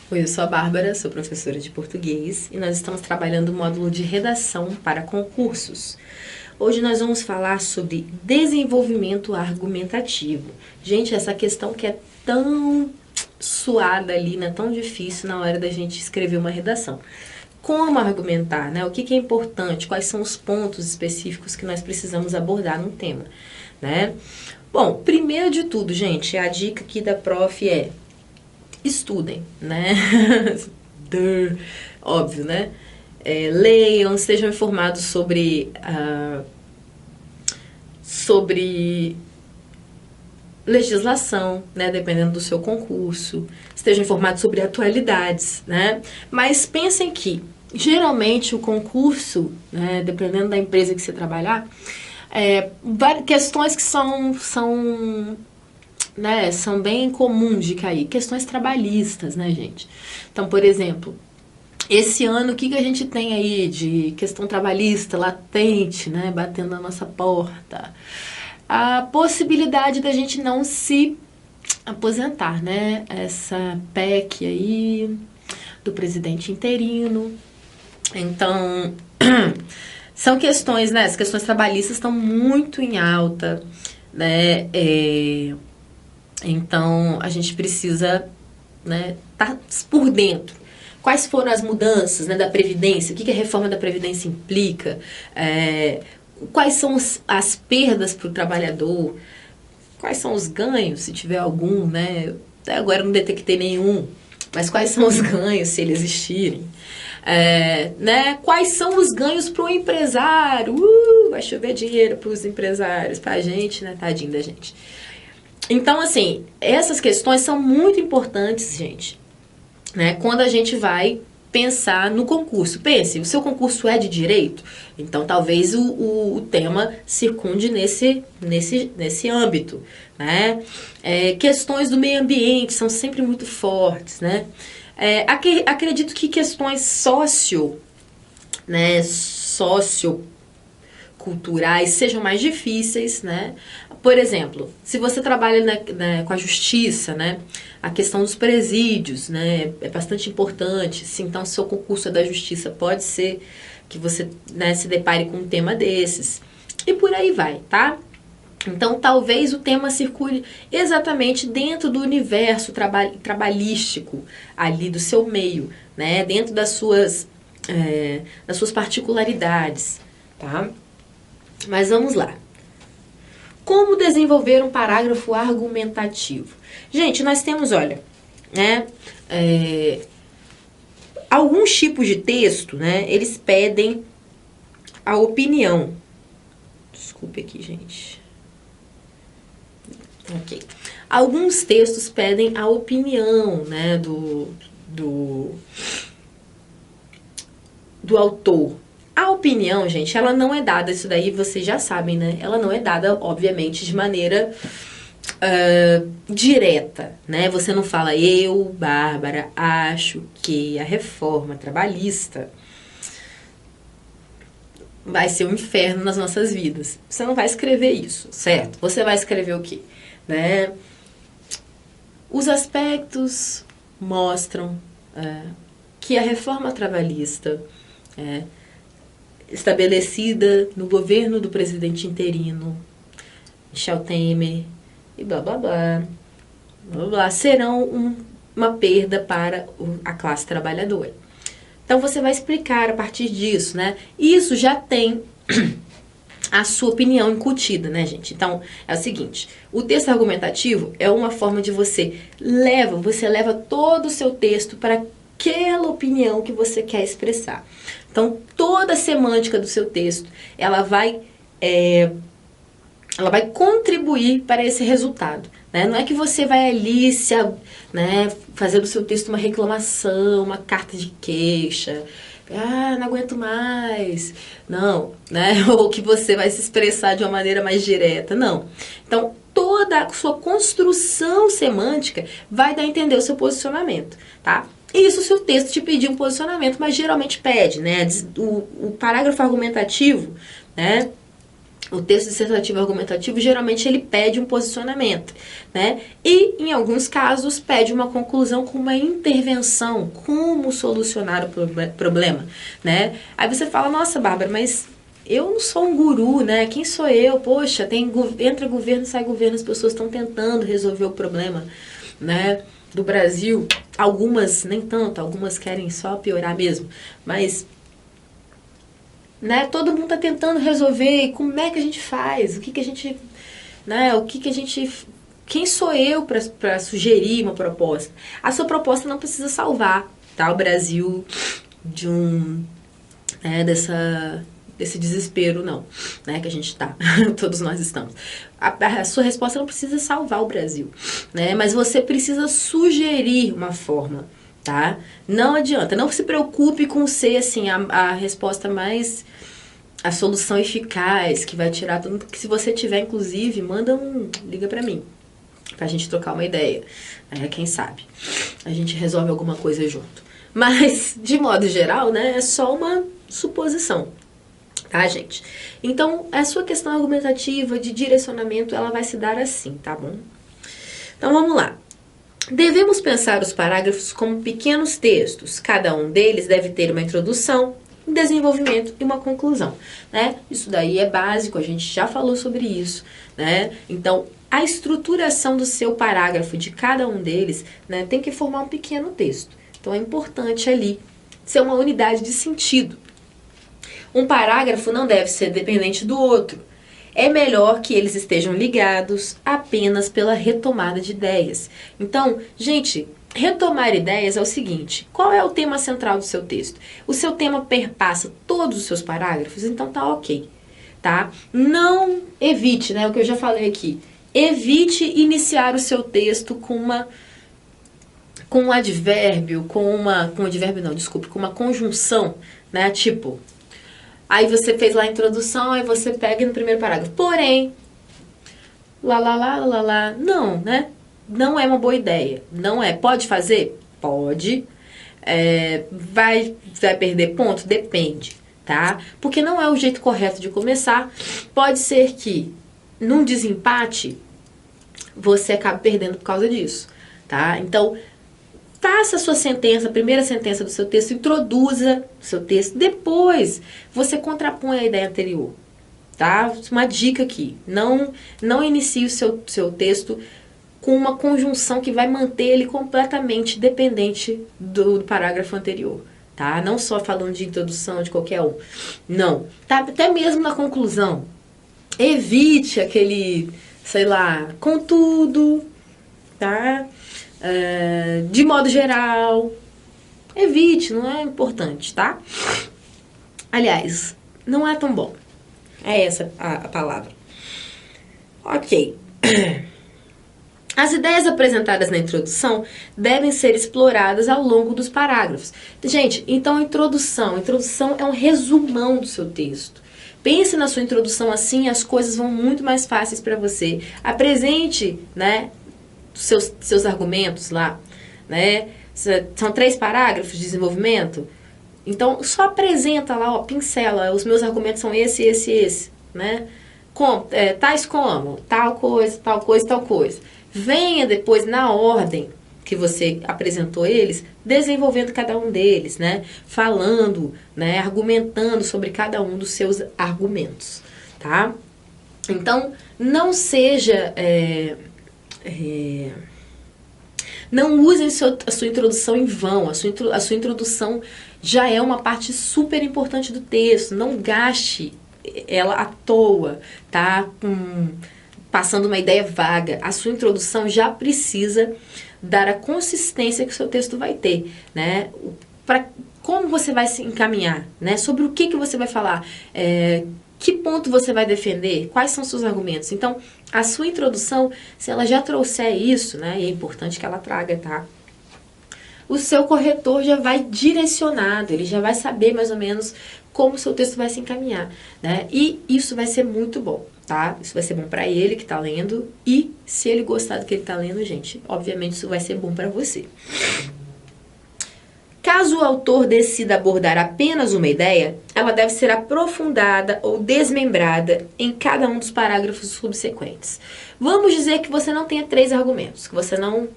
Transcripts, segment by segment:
Oi, eu sou a Bárbara, sou professora de português e nós estamos trabalhando o módulo de redação para concursos. Hoje nós vamos falar sobre desenvolvimento argumentativo. Gente, essa questão que é tão suada ali, né, tão difícil na hora da gente escrever uma redação. Como argumentar, né? O que é importante, quais são os pontos específicos que nós precisamos abordar num tema, né? Bom, primeiro de tudo, gente, a dica aqui da prof é estudem, né? Óbvio, né? Leiam, estejam informados sobre legislação, né? Dependendo do seu concurso. Estejam informados sobre atualidades, né? Mas pensem que, geralmente, o concurso, né? Dependendo da empresa que você trabalhar, questões que né, são bem comuns de cair. Questões trabalhistas, né, gente? Então, por exemplo, esse ano, o que a gente tem aí de questão trabalhista latente, né, batendo na nossa porta? A possibilidade da gente não se aposentar, né? Essa PEC aí do presidente interino. Então, são questões, né? As questões trabalhistas estão muito em alta, né? Então, a gente precisa, né, tá por dentro. Quais foram as mudanças, né, da Previdência? O que a reforma da Previdência implica? Quais são as perdas para o trabalhador? Quais são os ganhos, se tiver algum, né? Até agora eu não detectei nenhum. Mas quais são os ganhos, se eles existirem? Né? Quais são os ganhos para o empresário? Vai chover dinheiro para os empresários, para a gente, né? Tadinho da gente. Então, assim, essas questões são muito importantes, gente, né? Quando a gente vai pensar no concurso. Pense, o seu concurso é de direito? Então, talvez o tema circunde nesse âmbito, né? Questões do meio ambiente são sempre muito fortes, né? Acredito que questões socioculturais sejam mais difíceis, né? Por exemplo, se você trabalha com a justiça, né, a questão dos presídios, né, é bastante importante. Se então seu concurso é da justiça, pode ser que você, né, se depare com um tema desses. E por aí vai, tá? Então, talvez o tema circule exatamente dentro do universo trabalhístico ali do seu meio, né, dentro das suas particularidades, tá? Mas vamos lá. Como desenvolver um parágrafo argumentativo? Gente, nós temos, olha, né, alguns tipos de texto, né, eles pedem a opinião. Desculpe aqui, gente. Ok. Alguns textos pedem a opinião, né, do autor. A opinião, gente, ela não é dada, isso daí vocês já sabem, né? Ela não é dada, obviamente, de maneira direta, né? Você não fala, eu, Bárbara, acho que a reforma trabalhista vai ser um inferno nas nossas vidas. Você não vai escrever isso, certo? Você vai escrever o quê? Né? Os aspectos mostram que a reforma trabalhista estabelecida no governo do presidente interino, Michel Temer, e blá blá blá, blá, blá serão uma perda para a classe trabalhadora. Então você vai explicar a partir disso, né? Isso já tem a sua opinião incutida, né, gente? Então, é o seguinte, o texto argumentativo é uma forma de você leva todo o seu texto para aquela opinião que você quer expressar. Então, toda a semântica do seu texto, ela vai contribuir para esse resultado, né? Não é que você vai ali fazer do seu texto uma reclamação, uma carta de queixa, não aguento mais, não, né? Ou que você vai se expressar de uma maneira mais direta, não. Então, toda a sua construção semântica vai dar a entender o seu posicionamento, tá? Isso se o texto te pedir um posicionamento, mas geralmente pede, né? O parágrafo argumentativo, né? O texto dissertativo argumentativo, geralmente, ele pede um posicionamento, né? E, em alguns casos, pede uma conclusão com uma intervenção, como solucionar o problema, né? Aí você fala, nossa, Bárbara, mas eu não sou um guru, né? Quem sou eu? Poxa, entra governo, sai governo, as pessoas estão tentando resolver o problema, né, do Brasil. Algumas, nem tanto, algumas querem só piorar mesmo, mas... né? Todo mundo tá tentando resolver. E como é que a gente faz? O que que a gente, né? O que que a gente, quem sou eu para sugerir uma proposta? A sua proposta não precisa salvar, tá? O Brasil de desse desespero, não, né? Que a gente tá, todos nós estamos. A sua resposta não precisa salvar o Brasil, né? Mas você precisa sugerir uma forma. Tá? Não adianta, não se preocupe com ser assim a resposta mais, a solução eficaz que vai tirar tudo, porque se você tiver, inclusive, liga pra mim, pra gente trocar uma ideia, quem sabe a gente resolve alguma coisa junto. Mas, de modo geral, né, é só uma suposição, tá, gente? Então, a sua questão argumentativa de direcionamento, ela vai se dar assim, tá bom? Então, vamos lá. Devemos pensar os parágrafos como pequenos textos. Cada um deles deve ter uma introdução, um desenvolvimento e uma conclusão, né? Isso daí é básico, a gente já falou sobre isso, né? Então, a estruturação do seu parágrafo de cada um deles, né, tem que formar um pequeno texto. Então, é importante ali ser uma unidade de sentido. Um parágrafo não deve ser dependente do outro. É melhor que eles estejam ligados apenas pela retomada de ideias. Então, gente, retomar ideias é o seguinte: qual é o tema central do seu texto? O seu tema perpassa todos os seus parágrafos? Então tá ok, tá? Não evite, né, o que eu já falei aqui. Evite iniciar o seu texto com um advérbio, com uma conjunção, né, tipo... Aí você fez lá a introdução, aí você pega no primeiro parágrafo. Porém, não, né? Não é uma boa ideia. Não é. Pode fazer? Pode. Vai perder ponto? Depende, tá? Porque não é o jeito correto de começar. Pode ser que, num desempate, você acabe perdendo por causa disso, tá? Então... faça a sua sentença, a primeira sentença do seu texto, introduza o seu texto, depois você contrapõe a ideia anterior, tá? Uma dica aqui, não inicie o seu texto com uma conjunção que vai manter ele completamente dependente do parágrafo anterior, tá? Não só falando de introdução de qualquer um, não, tá? Até mesmo na conclusão, evite aquele, sei lá, contudo, tá? De modo geral, evite, não é importante, tá? Aliás, não é tão bom. É essa a palavra. Ok. As ideias apresentadas na introdução devem ser exploradas ao longo dos parágrafos. Gente, então introdução é um resumão do seu texto. Pense na sua introdução assim, as coisas vão muito mais fáceis para você. Apresente, né, seus argumentos lá, né? São 3 parágrafos de desenvolvimento. Então, só apresenta lá, ó, pincela, os meus argumentos são esse, né? Tais como, tal coisa, tal coisa, tal coisa. Venha depois, na ordem que você apresentou eles, desenvolvendo cada um deles, né? Falando, né? Argumentando sobre cada um dos seus argumentos, tá? Então, não seja... não usem a sua introdução em vão. A sua introdução já é uma parte super importante do texto. Não gaste ela à toa, tá? Passando uma ideia vaga. A sua introdução já precisa dar a consistência que o seu texto vai ter, né? Como você vai se encaminhar, né? Sobre o que você vai falar, que ponto você vai defender, quais são os seus argumentos. Então, a sua introdução, se ela já trouxer isso, né, e é importante que ela traga, tá? O seu corretor já vai direcionado, ele já vai saber mais ou menos como o seu texto vai se encaminhar, né? E isso vai ser muito bom, tá? Isso vai ser bom para ele que tá lendo, e se ele gostar do que ele tá lendo, gente, obviamente isso vai ser bom para você. Caso o autor decida abordar apenas uma ideia, ela deve ser aprofundada ou desmembrada em cada um dos parágrafos subsequentes. Vamos dizer que você não tenha 3 argumentos, que você não,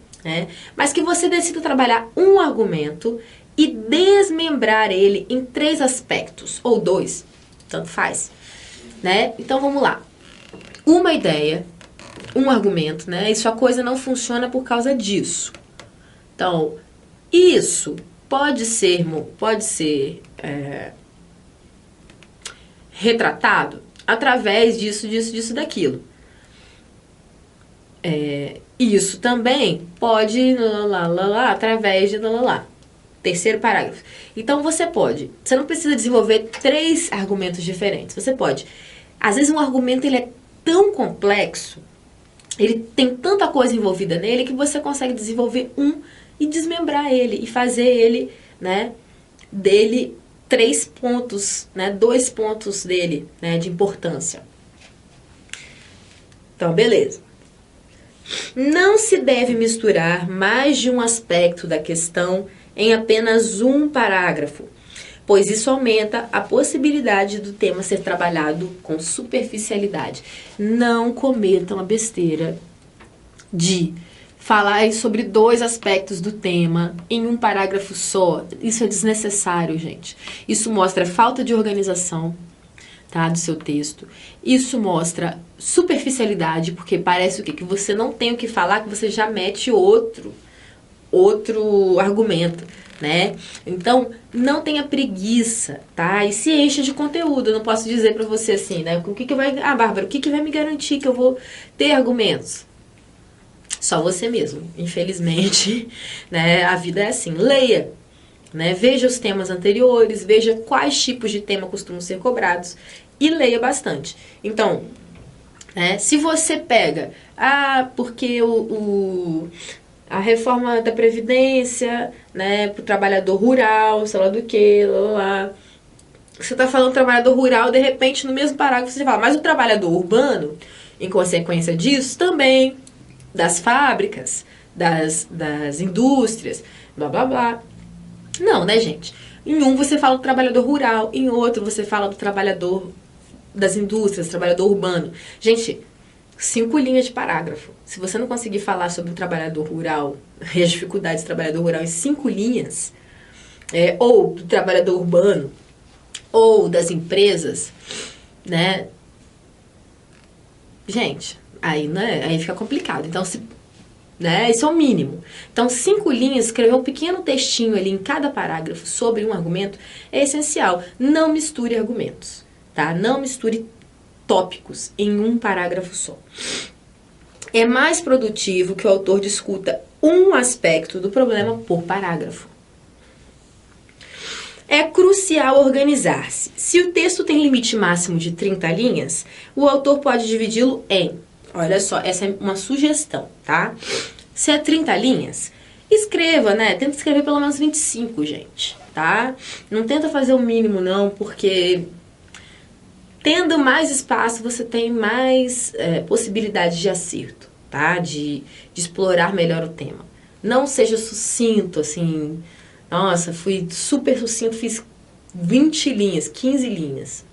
mas que você decida trabalhar um argumento e desmembrar ele em 3 aspectos, ou 2, tanto faz, Então vamos lá. Uma ideia, um argumento, E sua coisa não funciona por causa disso. Então, isso pode ser retratado através disso, daquilo. Isso também pode através de terceiro parágrafo. Então você não precisa desenvolver 3 argumentos diferentes. Você pode. Às vezes um argumento ele é tão complexo, ele tem tanta coisa envolvida nele que você consegue desenvolver um e desmembrar ele e fazer ele, dele 3 pontos, 2 pontos dele, de importância. Então, beleza. Não se deve misturar mais de um aspecto da questão em apenas um parágrafo, pois isso aumenta a possibilidade do tema ser trabalhado com superficialidade. Não cometam a besteira de falar sobre 2 aspectos do tema em um parágrafo só. Isso é desnecessário, gente. Isso mostra falta de organização, do seu texto. Isso mostra superficialidade, porque parece o quê? Que você não tem o que falar, que você já mete outro argumento, Então, não tenha preguiça, E se encha de conteúdo. Eu não posso dizer pra você assim, O que vai... Bárbara, o que vai me garantir que eu vou ter argumentos? Só você mesmo, infelizmente, a vida é assim. Leia, veja os temas anteriores, veja quais tipos de tema costumam ser cobrados e leia bastante. Então, se você pega, porque a reforma da Previdência, para o trabalhador rural, sei lá do que, Você está falando do trabalhador rural, de repente, no mesmo parágrafo, você fala, mas o trabalhador urbano, em consequência disso, também, das fábricas, das indústrias, blá, blá, blá. Não, gente? Em um você fala do trabalhador rural, em outro você fala do trabalhador das indústrias, trabalhador urbano. Gente, 5 linhas de parágrafo. Se você não conseguir falar sobre o trabalhador rural e as dificuldades do trabalhador rural em 5 linhas, ou do trabalhador urbano, ou das empresas, Gente, aí fica complicado. Então, isso é o mínimo. Então, 5 linhas, escrever um pequeno textinho ali em cada parágrafo sobre um argumento é essencial. Não misture argumentos, Não misture tópicos em um parágrafo só. É mais produtivo que o autor discuta um aspecto do problema por parágrafo. É crucial organizar-se. Se o texto tem limite máximo de 30 linhas, o autor pode dividi-lo em... Olha só, essa é uma sugestão, Se é 30 linhas, escreva, Tenta escrever pelo menos 25, gente, Não tenta fazer o mínimo, não, porque... Tendo mais espaço, você tem mais possibilidade de acerto, de explorar melhor o tema. Não seja sucinto, assim... Nossa, fui super sucinto, fiz 20 linhas, 15 linhas.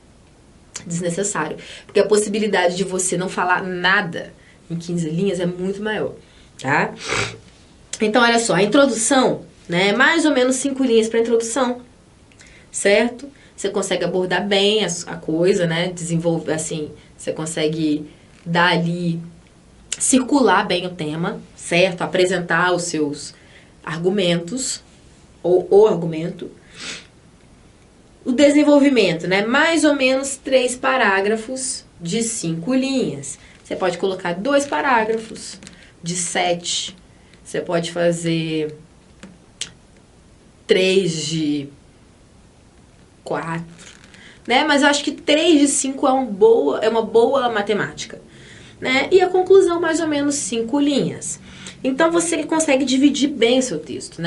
Desnecessário. Porque a possibilidade de você não falar nada em 15 linhas é muito maior, Então, olha só, a introdução, mais ou menos 5 linhas para introdução, certo? Você consegue abordar bem a coisa, Desenvolver, assim, você consegue dar ali, circular bem o tema, certo? Apresentar os seus argumentos, ou o argumento. O desenvolvimento, mais ou menos 3 parágrafos de 5 linhas. Você pode colocar 2 parágrafos de 7. Você pode fazer 3 de 4. Mas eu acho que 3 de 5 é uma boa matemática. E a conclusão, mais ou menos 5 linhas. Então, você consegue dividir bem o seu texto,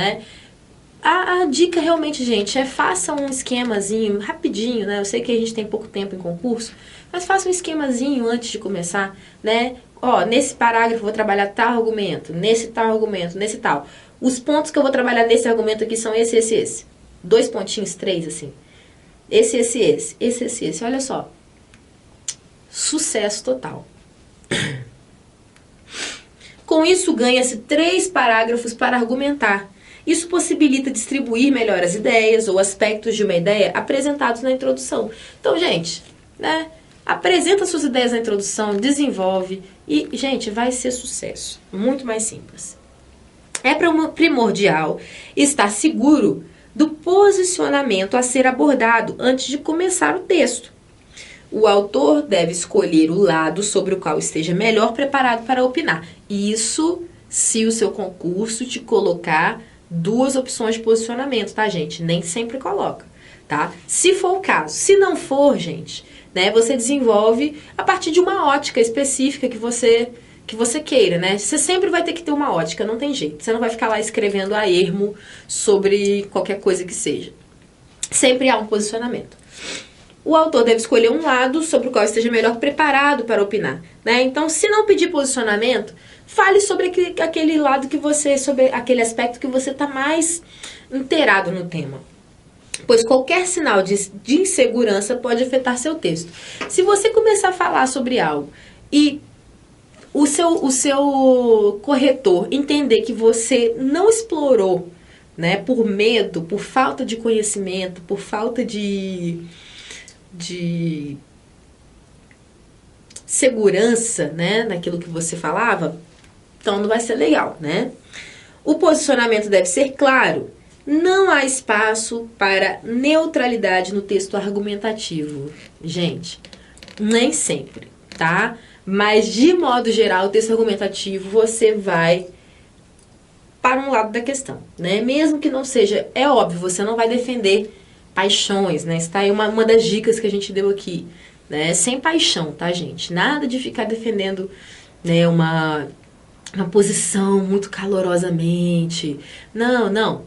A dica realmente, gente, faça um esquemazinho rapidinho, Eu sei que a gente tem pouco tempo em concurso, mas faça um esquemazinho antes de começar, Nesse parágrafo eu vou trabalhar tal argumento, nesse tal argumento, nesse tal. Os pontos que eu vou trabalhar nesse argumento aqui são esse. 2 pontinhos, 3, assim. Esse. Olha só. Sucesso total. Com isso, ganha-se 3 parágrafos para argumentar. Isso possibilita distribuir melhor as ideias ou aspectos de uma ideia apresentados na introdução. Então, gente, né? Apresenta suas ideias na introdução, desenvolve e, gente, vai ser sucesso. Muito mais simples. É primordial estar seguro do posicionamento a ser abordado antes de começar o texto. O autor deve escolher o lado sobre o qual esteja melhor preparado para opinar. Isso se o seu concurso te colocar 2 opções de posicionamento, tá, gente? Nem sempre coloca, tá? Se for o caso. Se não for, gente, né, você desenvolve a partir de uma ótica específica que você queira, né? Você sempre vai ter que ter uma ótica, não tem jeito. Você não vai ficar lá escrevendo a ermo sobre qualquer coisa que seja. Sempre há um posicionamento. O autor deve escolher um lado sobre o qual esteja melhor preparado para opinar, né? Então, se não pedir posicionamento, fale sobre aquele lado que você, sobre aquele aspecto que você está mais inteirado no tema. Pois qualquer sinal de insegurança pode afetar seu texto. Se você começar a falar sobre algo e o seu corretor entender que você não explorou, né, por medo, por falta de conhecimento, por falta de segurança, né, naquilo que você falava, então não vai ser legal, né? O posicionamento deve ser claro. Não há espaço para neutralidade no texto argumentativo. Gente, nem sempre, tá? Mas, de modo geral, o texto argumentativo, você vai para um lado da questão, né? Mesmo que não seja, é óbvio, você não vai defender paixões, né? Está aí uma das dicas que a gente deu aqui, né? Sem paixão, tá, gente? Nada de ficar defendendo, né, uma posição muito calorosamente. Não.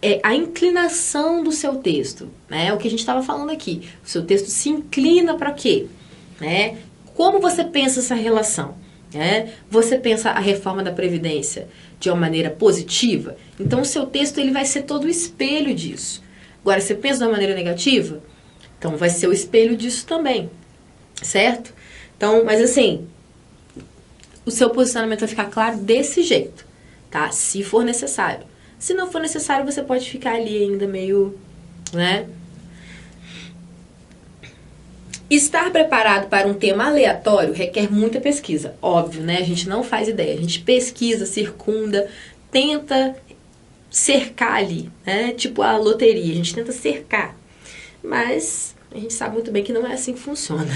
É a inclinação do seu texto, né? É o que a gente estava falando aqui. O seu texto se inclina para quê? Né? Como você pensa essa relação? Né? Você pensa a reforma da Previdência de uma maneira positiva? Então, o seu texto ele vai ser todo o espelho disso. Agora, você pensa de uma maneira negativa? Então, vai ser o espelho disso também, certo? Então, mas assim, o seu posicionamento vai ficar claro desse jeito, tá? Se for necessário. Se não for necessário, você pode ficar ali ainda meio, né? Estar preparado para um tema aleatório requer muita pesquisa. Óbvio, né? A gente não faz ideia. A gente pesquisa, circunda, tenta cercar ali, né? Tipo a loteria, a gente tenta cercar. Mas a gente sabe muito bem que não é assim que funciona,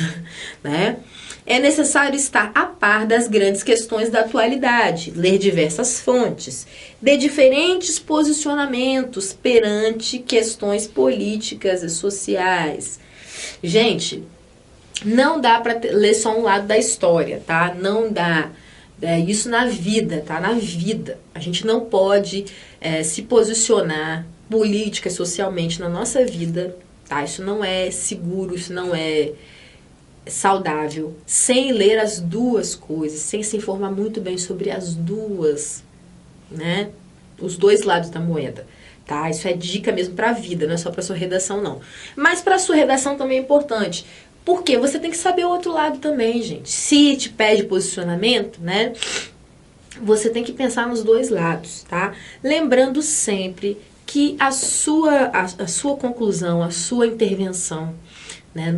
né? É necessário estar a par das grandes questões da atualidade, ler diversas fontes, de diferentes posicionamentos perante questões políticas e sociais. Gente, não dá para ler só um lado da história, tá? Não dá. É isso na vida, tá? Na vida. A gente não pode se posicionar política e socialmente na nossa vida, tá? Isso não é seguro, isso não é saudável, sem ler as duas coisas, sem se informar muito bem sobre as duas, né? Os dois lados da moeda, tá? Isso é dica mesmo pra vida, não é só pra sua redação, não. Mas pra sua redação também é importante, porque você tem que saber o outro lado também, gente. Se te pede posicionamento, né? Você tem que pensar nos dois lados, tá? Lembrando sempre que a sua conclusão, a sua intervenção, né,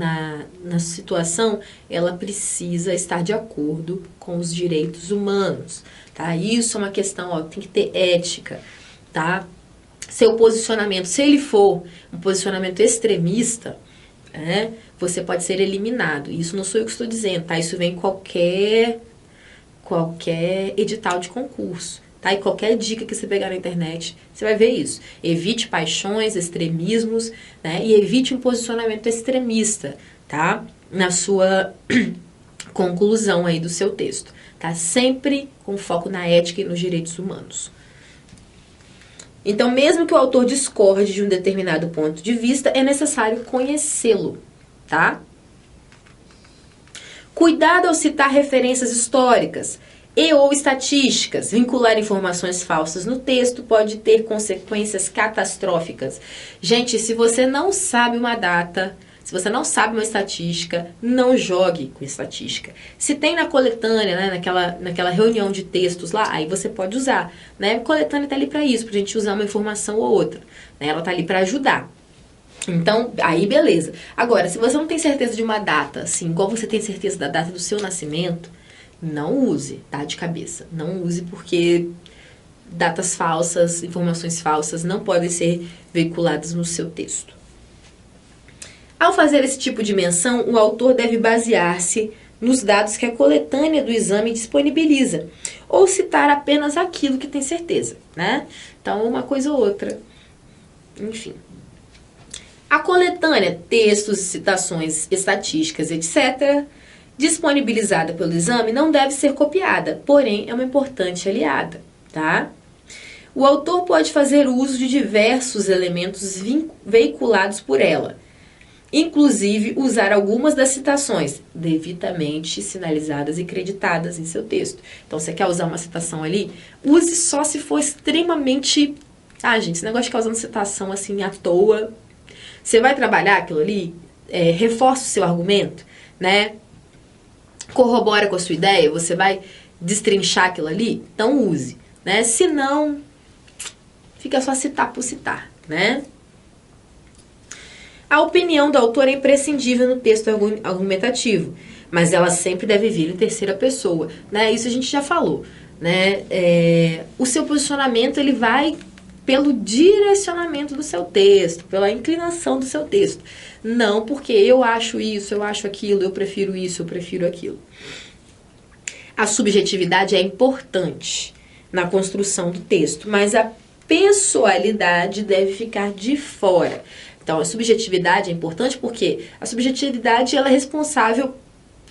na situação, ela precisa estar de acordo com os direitos humanos, tá? Isso é uma questão, ó, tem que ter ética, tá? Seu posicionamento, se ele for um posicionamento extremista, né, você pode ser eliminado. Isso não sou eu que estou dizendo, tá? Isso vem em qualquer edital de concurso, tá? E qualquer dica que você pegar na internet, você vai ver isso. Evite paixões, extremismos, né? E evite um posicionamento extremista, tá? Na sua conclusão aí do seu texto, tá? Sempre com foco na ética e nos direitos humanos. Então, mesmo que o autor discorde de um determinado ponto de vista, é necessário conhecê-lo, tá? Cuidado ao citar referências históricas. E ou estatísticas. Vincular informações falsas no texto pode ter consequências catastróficas. Gente, se você não sabe uma data, se você não sabe uma estatística, não jogue com estatística. Se tem na coletânea, né, naquela reunião de textos lá, aí você pode usar. Né? A coletânea está ali para isso, para a gente usar uma informação ou outra. Né? Ela está ali para ajudar. Então, aí beleza. Agora, se você não tem certeza de uma data, assim, igual você tem certeza da data do seu nascimento, não use, tá? De cabeça. Não use porque datas falsas, informações falsas não podem ser veiculadas no seu texto. Ao fazer esse tipo de menção, o autor deve basear-se nos dados que a coletânea do exame disponibiliza, ou citar apenas aquilo que tem certeza, né? Então, uma coisa ou outra. Enfim. A coletânea, textos, citações, estatísticas, etc., disponibilizada pelo exame, não deve ser copiada, porém é uma importante aliada, tá? O autor pode fazer uso de diversos elementos veiculados por ela, inclusive usar algumas das citações devidamente sinalizadas e creditadas em seu texto. Então, você quer usar uma citação ali? Use só se for extremamente... Ah, gente, esse negócio de ficar usando citação assim à toa... Você vai trabalhar aquilo ali, reforça o seu argumento, né? Corrobora com a sua ideia, você vai destrinchar aquilo ali, então use, né? Se não, fica só citar por citar, né? A opinião do autor é imprescindível no texto argumentativo, mas ela sempre deve vir em terceira pessoa, né? Isso a gente já falou, né? O seu posicionamento, ele vai pelo direcionamento do seu texto, pela inclinação do seu texto. Não porque eu acho isso, eu acho aquilo, eu prefiro isso, eu prefiro aquilo. A subjetividade é importante na construção do texto, mas a pessoalidade deve ficar de fora. Então, a subjetividade é importante porque a subjetividade ela é responsável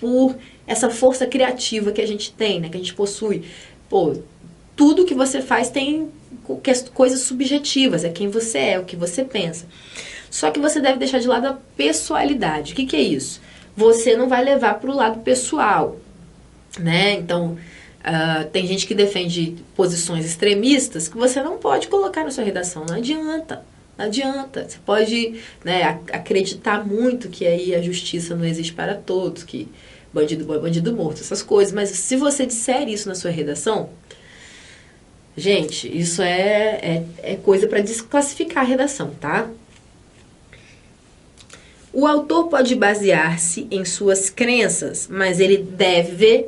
por essa força criativa que a gente tem, né, que a gente possui. Pô, tudo que você faz tem coisas subjetivas, é quem você é, o que você pensa. Só que você deve deixar de lado a pessoalidade. O que é isso? Você não vai levar para o lado pessoal, né? Então, tem gente que defende posições extremistas que você não pode colocar na sua redação. Não adianta. Não adianta. Você pode, né, acreditar muito que aí a justiça não existe para todos, que bandido bom é bandido morto, essas coisas. Mas se você disser isso na sua redação... Gente, isso é coisa para desclassificar a redação, tá? O autor pode basear-se em suas crenças, mas ele deve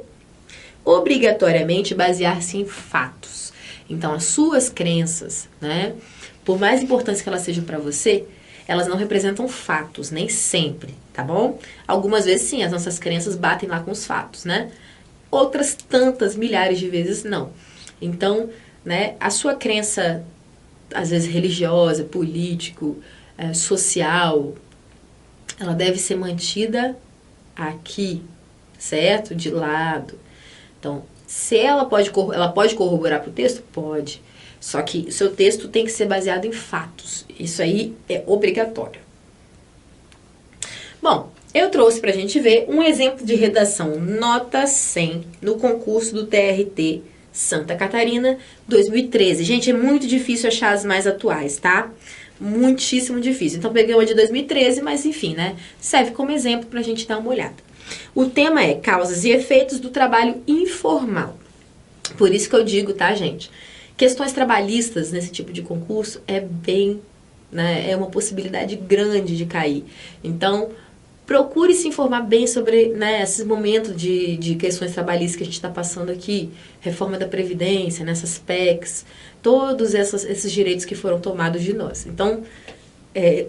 obrigatoriamente basear-se em fatos. Então, as suas crenças, né, por mais importantes que elas sejam para você, elas não representam fatos, nem sempre, tá bom? Algumas vezes, sim, as nossas crenças batem lá com os fatos, né? Outras tantas, milhares de vezes, não. Então... né? A sua crença, às vezes religiosa, político, social, ela deve ser mantida aqui, certo? De lado. Então, se ela pode corroborar para o texto? Pode. Só que o seu texto tem que ser baseado em fatos. Isso aí é obrigatório. Bom, eu trouxe para a gente ver um exemplo de redação nota 100 no concurso do TRT Santa Catarina 2013. Gente, é muito difícil achar as mais atuais, tá? Muitíssimo difícil. Então, peguei uma de 2013, mas enfim, né? Serve como exemplo pra gente dar uma olhada. O tema é causas e efeitos do trabalho informal. Por isso que eu digo, tá, gente? Questões trabalhistas nesse tipo de concurso é bem, né? É uma possibilidade grande de cair. Então, procure se informar bem sobre, né, esses momentos de questões trabalhistas que a gente está passando aqui. Reforma da Previdência, nessas PECs, todos esses direitos que foram tomados de nós. Então,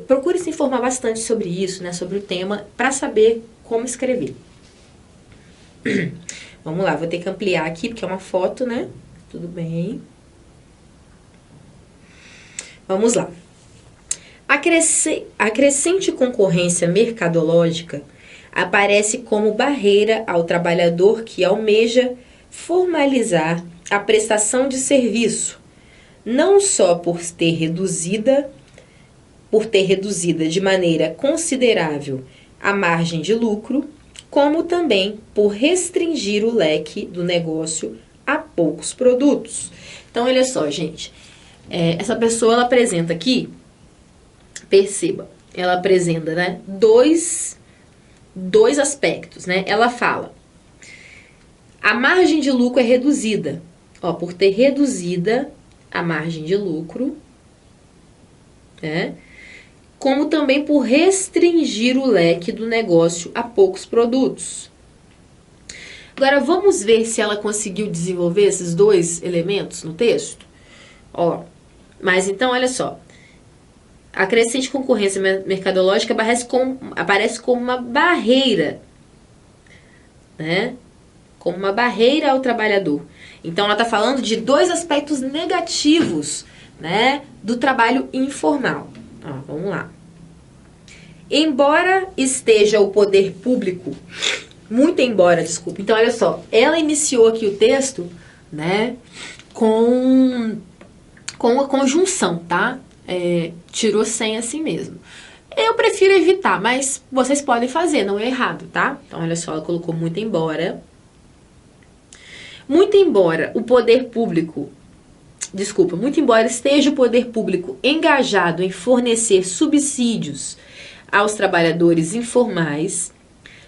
procure se informar bastante sobre isso, né, sobre o tema, para saber como escrever. Vamos lá, vou ter que ampliar aqui, porque é uma foto, né? Tudo bem. Vamos lá. A crescente concorrência mercadológica aparece como barreira ao trabalhador que almeja formalizar a prestação de serviço, não só por ter reduzida de maneira considerável a margem de lucro, como também por restringir o leque do negócio poucos produtos. Então, olha só, gente. Essa pessoa, ela apresenta aqui, perceba, ela apresenta, né, dois aspectos, né? Ela fala, a margem de lucro é reduzida. Ó, por ter reduzida a margem de lucro, né? Como também por restringir o leque do negócio a poucos produtos. Agora, vamos ver se ela conseguiu desenvolver esses dois elementos no texto? Ó, mas então, olha só. A crescente concorrência mercadológica aparece como uma barreira, né? Como uma barreira ao trabalhador. Então, ela está falando de dois aspectos negativos, né, do trabalho informal. Ó, vamos lá. Embora esteja o poder público, muito embora, desculpa. Então, olha só, ela iniciou aqui o texto, né, com a conjunção, tá? Tirou sem assim mesmo. Eu prefiro evitar, mas vocês podem fazer, não é errado, tá? Então, olha só, ela colocou muito embora. Muito embora o poder público, muito embora esteja o poder público engajado em fornecer subsídios aos trabalhadores informais,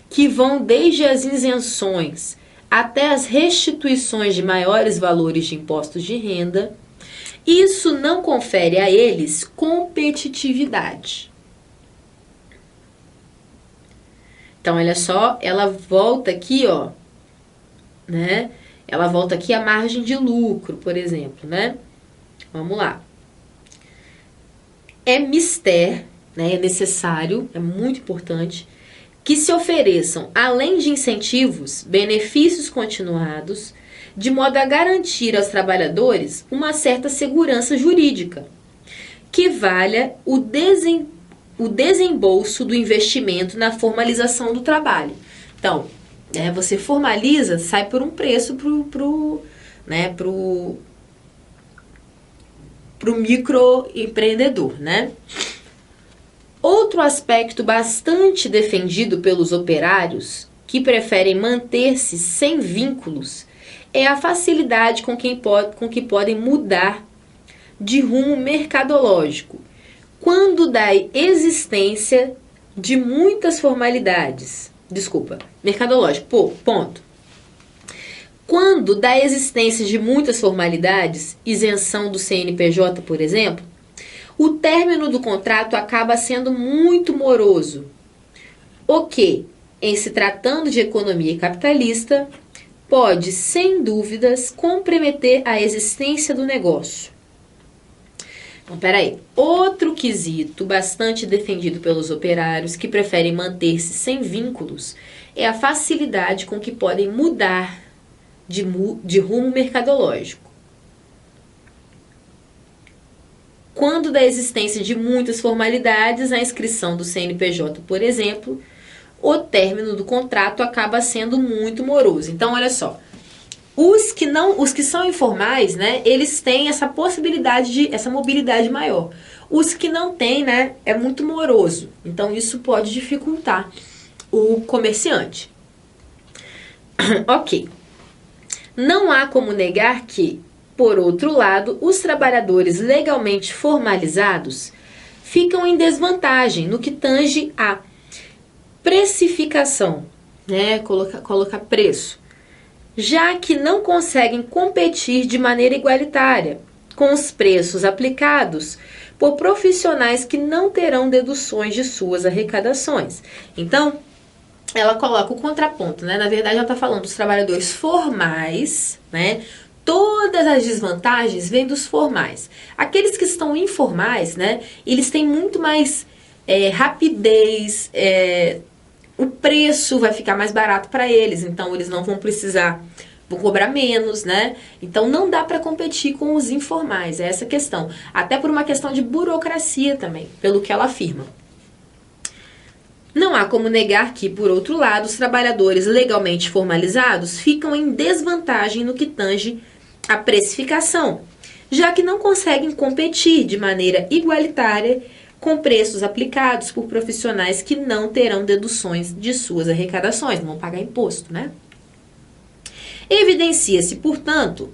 que vão desde as isenções até as restituições de maiores valores de impostos de renda, isso não confere a eles competitividade. Então, olha só, ela volta aqui, ó, né? Ela volta aqui a margem de lucro, por exemplo, né? Vamos lá. É mister, né? É necessário, é muito importante, que se ofereçam, além de incentivos, benefícios continuados, de modo a garantir aos trabalhadores uma certa segurança jurídica, que valha o desembolso do investimento na formalização do trabalho. Então, você formaliza, sai por um preço pro microempreendedor, né? Outro aspecto bastante defendido pelos operários, que preferem manter-se sem vínculos, é a facilidade com que podem mudar de rumo mercadológico, quando da existência de muitas formalidades. Mercadológico, ponto. Quando da existência de muitas formalidades, isenção do CNPJ, por exemplo, o término do contrato acaba sendo muito moroso, o que, em se tratando de economia capitalista, pode, sem dúvidas, comprometer a existência do negócio. Então, peraí. Outro quesito bastante defendido pelos operários que preferem manter-se sem vínculos é a facilidade com que podem mudar de rumo mercadológico. Quando da existência de muitas formalidades, a inscrição do CNPJ, por exemplo, o término do contrato acaba sendo muito moroso. Então, olha só. Os que são informais, né, eles têm essa possibilidade essa mobilidade maior. Os que não têm, né, é muito moroso. Então, isso pode dificultar o comerciante. Ok. Não há como negar que, por outro lado, os trabalhadores legalmente formalizados ficam em desvantagem no que tange a precificação, né, colocar preço, já que não conseguem competir de maneira igualitária com os preços aplicados por profissionais que não terão deduções de suas arrecadações. Então, ela coloca o contraponto, né? Na verdade, ela está falando dos trabalhadores formais, né? Todas as desvantagens vêm dos formais. Aqueles que estão informais, né? Eles têm muito mais rapidez, o preço vai ficar mais barato para eles, então eles não vão cobrar menos, né? Então não dá para competir com os informais, é essa questão. Até por uma questão de burocracia também, pelo que ela afirma. Não há como negar que, por outro lado, os trabalhadores legalmente formalizados ficam em desvantagem no que tange a precificação, já que não conseguem competir de maneira igualitária com preços aplicados por profissionais que não terão deduções de suas arrecadações, não vão pagar imposto, né? Evidencia-se, portanto,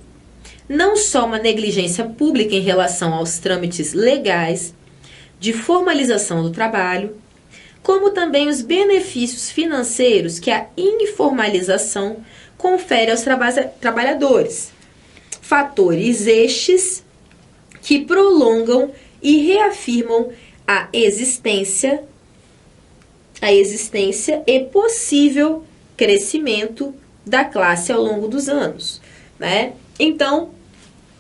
não só uma negligência pública em relação aos trâmites legais de formalização do trabalho, como também os benefícios financeiros que a informalização confere aos trabalhadores. Fatores estes que prolongam e reafirmam a existência e possível crescimento da classe ao longo dos anos, né? Então,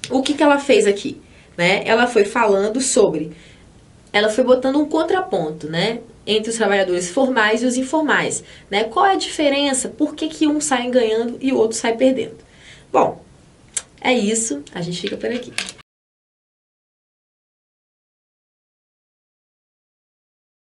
o que ela fez aqui, né? Ela foi falando sobre, ela foi botando um contraponto, né, entre os trabalhadores formais e os informais, né? Qual é a diferença? Por que um sai ganhando e o outro sai perdendo? Bom, é isso, a gente fica por aqui.